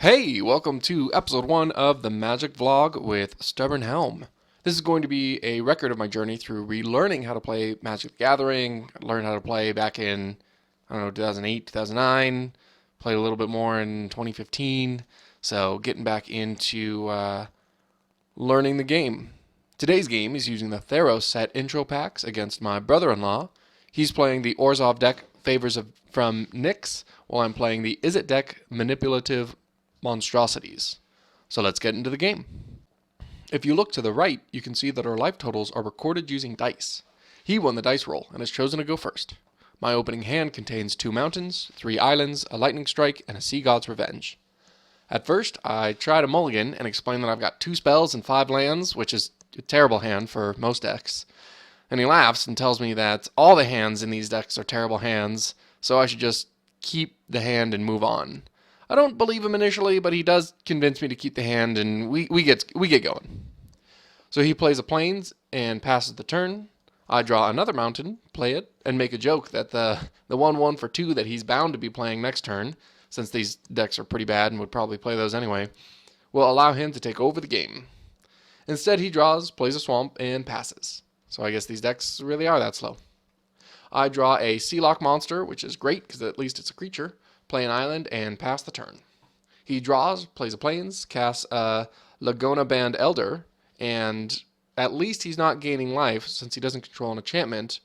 Hey, welcome to episode 1 of the Magic Vlog with Stubborn Helm. This is going to be a record of my journey through relearning how to play Magic the Gathering. I learned how to play back in, 2008, 2009. Played a little bit more in 2015. So getting back into learning the game. Today's game is using the Theros set intro packs against my brother-in-law. He's playing the Orzhov deck from Nyx, while I'm playing the Izzet deck Manipulative Monstrosities. So let's get into the game. If you look to the right, you can see that our life totals are recorded using dice. He won the dice roll and has chosen to go first. My opening hand contains 2 mountains, 3 islands, a lightning strike, and a sea god's revenge. At first, I try to mulligan and explain that I've got 2 spells and 5 lands, which is a terrible hand for most decks. And he laughs and tells me that all the hands in these decks are terrible hands, so I should just keep the hand and move on. I don't believe him initially, but he does convince me to keep the hand, and we get going. So he plays a plains and passes the turn. I draw another mountain, play it, and make a joke that the 1/1 for 2 that he's bound to be playing next turn, since these decks are pretty bad and would probably play those anyway, will allow him to take over the game. Instead, he draws, plays a swamp, and passes. So I guess these decks really are that slow. I draw a Sealock monster, which is great because at least it's a creature, play an island, and pass the turn. He draws, plays a plains, casts a Laguna Band Elder, and at least he's not gaining life since he doesn't control an enchantment.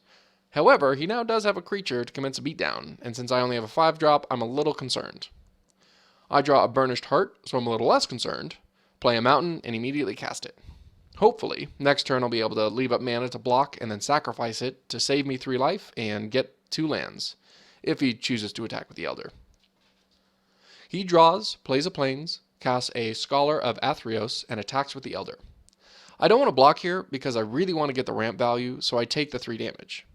However, he now does have a creature to commence a beatdown, and since I only have a 5-drop, I'm a little concerned. I draw a Burnished Heart, so I'm a little less concerned, play a mountain, and immediately cast it. Hopefully, next turn I'll be able to leave up mana to block and then sacrifice it to save me 3 life and get 2 lands, if he chooses to attack with the Elder. He draws, plays a plains, casts a Scholar of Athreos, and attacks with the Elder. I don't want to block here because I really want to get the ramp value, so I take the 3 damage.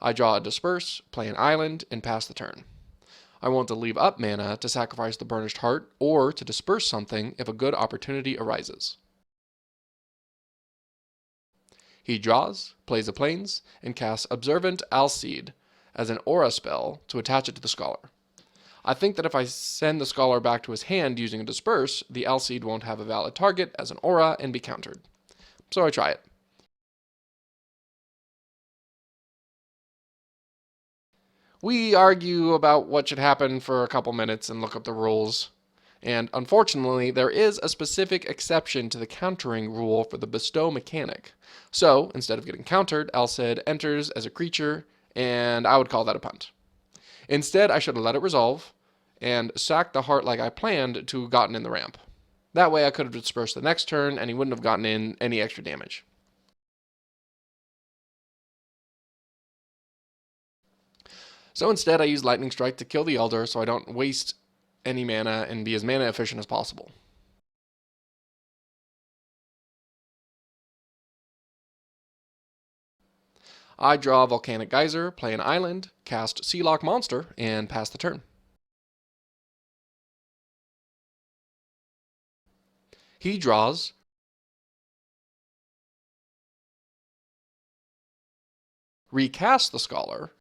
I draw a Disperse, play an island, and pass the turn. I want to leave up mana to sacrifice the Burnished Heart or to disperse something if a good opportunity arises. He draws, plays a plains, and casts Observant Alseid as an aura spell to attach it to the Scholar. I think that if I send the Scholar back to his hand using a Disperse, the Alseid won't have a valid target as an aura and be countered. So I try it. We argue about what should happen for a couple minutes and look up the rules. And unfortunately, there is a specific exception to the countering rule for the bestow mechanic. So, instead of getting countered, Alseid enters as a creature, and I would call that a punt. Instead, I should have let it resolve and sacked the heart like I planned to have gotten in the ramp. That way I could have dispersed the next turn, and he wouldn't have gotten in any extra damage. So instead, I use Lightning Strike to kill the Elder so I don't waste any mana and be as mana efficient as possible. I draw Volcanic Geyser, play an island, cast Sealock Monster, and pass the turn. He draws, recasts the Scholar,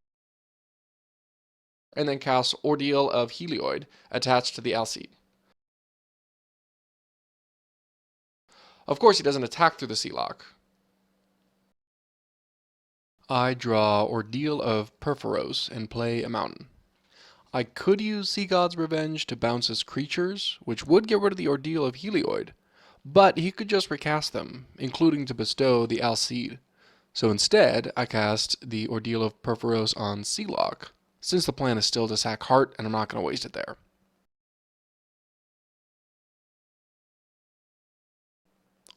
and then casts Ordeal of Helioid attached to the Alseid. Of course, he doesn't attack through the Sealock. I draw Ordeal of Perforos and play a mountain. I could use Sea God's Revenge to bounce his creatures, which would get rid of the Ordeal of Helioid, but he could just recast them, including to bestow the Alseid. So instead, I cast the Ordeal of Perforos on Sealock, since the plan is still to sack Heart and I'm not going to waste it there.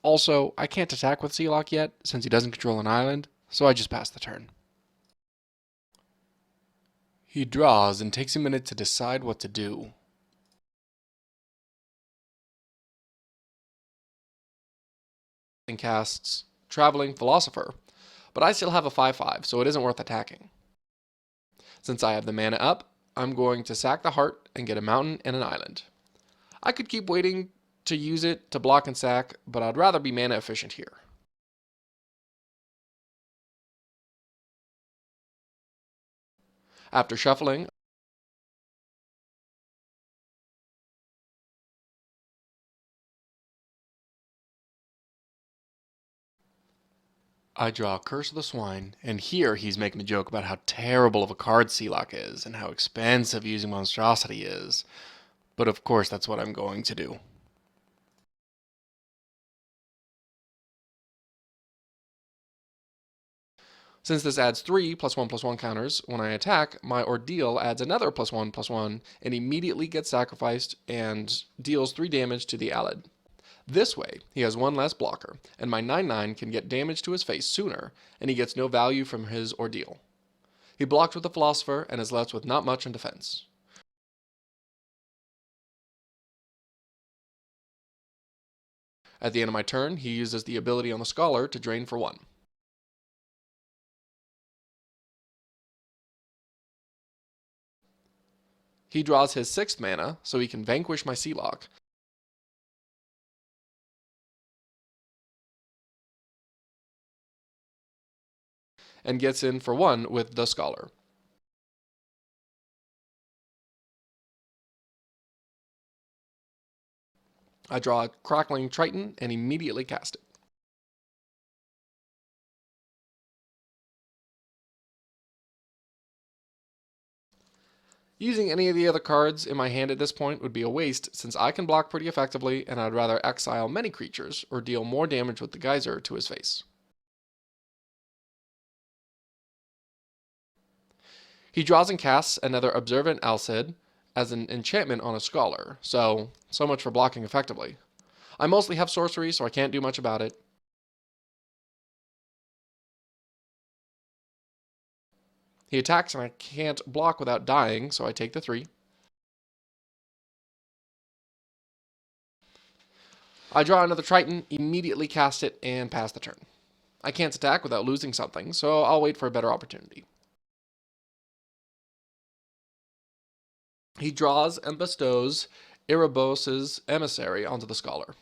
Also, I can't attack with Sealock yet, since he doesn't control an island, so I just pass the turn. He draws and takes a minute to decide what to do. And casts Traveling Philosopher, but I still have a 5/5, so it isn't worth attacking. Since I have the mana up, I'm going to sack the heart and get a mountain and an island. I could keep waiting to use it to block and sack, but I'd rather be mana efficient here. After shuffling, I draw Curse of the Swine, and here he's making a joke about how terrible of a card Sealock is, and how expensive using Monstrosity is. But of course that's what I'm going to do. Since this adds 3 +1/+1 counters, when I attack, my Ordeal adds another +1/+1 and immediately gets sacrificed and deals 3 damage to the Allied. This way, he has 1 less blocker, and my 9/9 can get damage to his face sooner, and he gets no value from his Ordeal. He blocks with the Philosopher and is left with not much in defense. At the end of my turn, he uses the ability on the Scholar to drain for 1. He draws his 6th mana, so he can vanquish my Sealock, and gets in for 1 with the Scholar. I draw a Crackling Triton and immediately cast it. Using any of the other cards in my hand at this point would be a waste, since I can block pretty effectively and I'd rather exile many creatures or deal more damage with the Geyser to his face. He draws and casts another Observant Alcid as an enchantment on a Scholar, so much for blocking effectively. I mostly have sorcery, so I can't do much about it. He attacks and I can't block without dying, so I take the 3. I draw another Triton, immediately cast it, and pass the turn. I can't attack without losing something, so I'll wait for a better opportunity. He draws and bestows Erebos' Emissary onto the Scholar.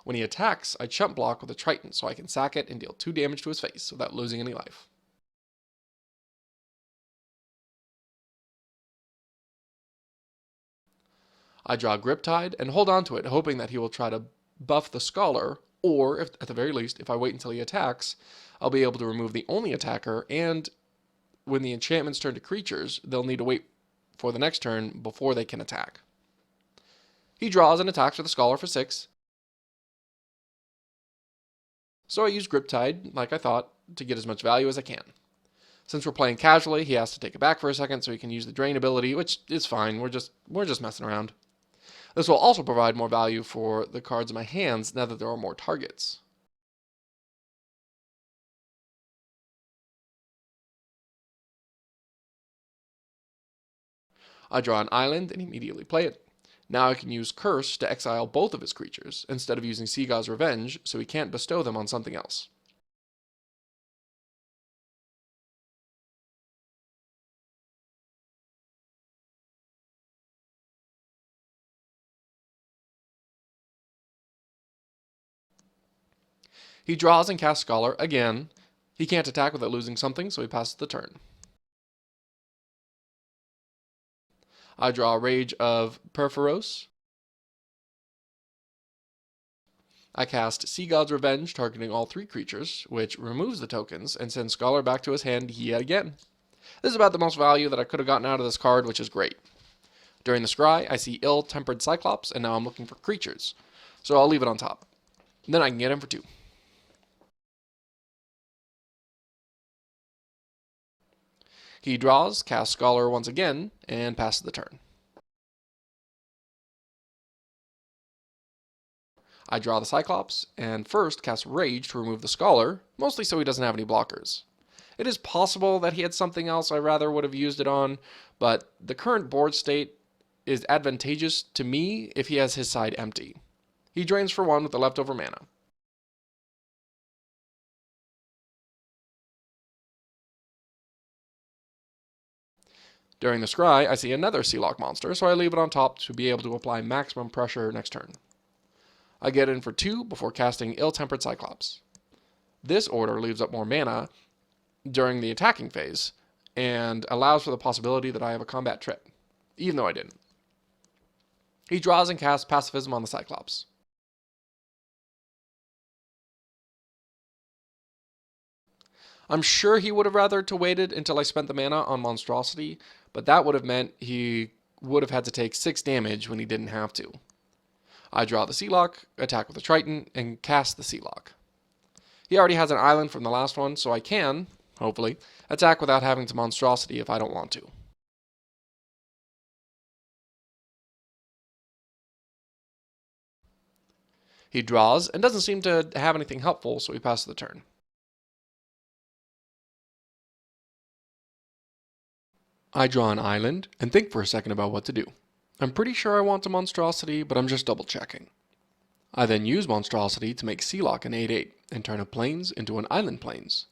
When he attacks, I chump block with a Triton so I can sack it and deal 2 damage to his face without losing any life. I draw Griptide and hold on to it, hoping that he will try to buff the Scholar, or, if, at the very least, if I wait until he attacks, I'll be able to remove the only attacker, and when the enchantments turn to creatures, they'll need to wait for the next turn before they can attack. He draws and attacks with the Scholar for 6, so I use Griptide, like I thought, to get as much value as I can. Since we're playing casually, he has to take it back for a second so he can use the Drain ability, which is fine, we're just messing around. This will also provide more value for the cards in my hands now that there are more targets. I draw an island and immediately play it. Now I can use Curse to exile both of his creatures, instead of using Seagod's Revenge, so he can't bestow them on something else. He draws and casts Scholar again. He can't attack without losing something, so he passes the turn. I draw Rage of Perforos. I cast Seagod's Revenge, targeting all 3 creatures, which removes the tokens and sends Scholar back to his hand yet again. This is about the most value that I could have gotten out of this card, which is great. During the scry, I see Ill-Tempered Cyclops, and now I'm looking for creatures, so I'll leave it on top. And then I can get him for 2. He draws, casts Scholar once again, and passes the turn. I draw the Cyclops, and first cast Rage to remove the Scholar, mostly so he doesn't have any blockers. It is possible that he had something else I rather would have used it on, but the current board state is advantageous to me if he has his side empty. He drains for 1 with the leftover mana. During the scry, I see another Sealock monster, so I leave it on top to be able to apply maximum pressure next turn. I get in for 2 before casting Ill-Tempered Cyclops. This order leaves up more mana during the attacking phase, and allows for the possibility that I have a combat trip. even though I didn't. He draws and casts Pacifism on the Cyclops. I'm sure he would have rather to waited until I spent the mana on Monstrosity, but that would have meant he would have had to take 6 damage when he didn't have to. I draw the Sealock, attack with the Triton, and cast the Sealock. He already has an island from the last one, so I can, hopefully, attack without having to Monstrosity if I don't want to. He draws and doesn't seem to have anything helpful, so he passes the turn. I draw an island and think for a second about what to do. I'm pretty sure I want a Monstrosity, but I'm just double checking. I then use Monstrosity to make Sealock an 8/8 and turn a Plains into an Island Plains.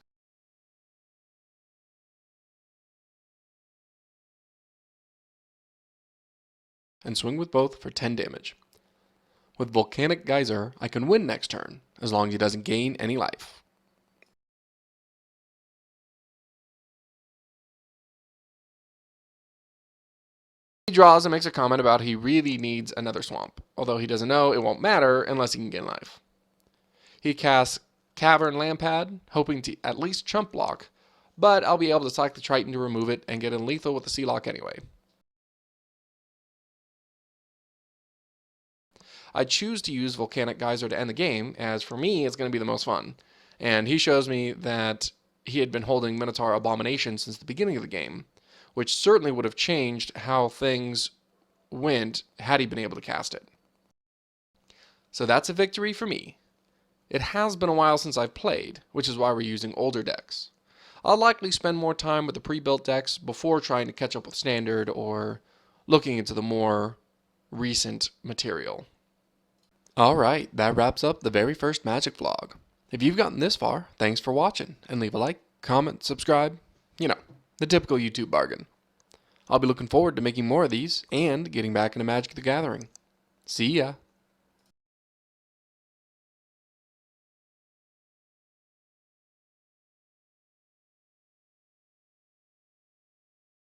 And swing with both for 10 damage. With Volcanic Geyser, I can win next turn, as long as he doesn't gain any life. He draws and makes a comment about he really needs another swamp, although he doesn't know it won't matter unless he can gain life. He casts Cavern Lampad, hoping to at least chump block, but I'll be able to select the Triton to remove it and get in lethal with the Sealock anyway. I choose to use Volcanic Geyser to end the game, as for me it's going to be the most fun. And he shows me that he had been holding Minotaur Abomination since the beginning of the game, which certainly would have changed how things went had he been able to cast it. So that's a victory for me. It has been a while since I've played, which is why we're using older decks. I'll likely spend more time with the pre-built decks before trying to catch up with Standard or looking into the more recent material. Alright, that wraps up the very first Magic vlog. If you've gotten this far, thanks for watching, and leave a like, comment, subscribe, you know, the typical YouTube bargain. I'll be looking forward to making more of these, and getting back into Magic the Gathering. See ya!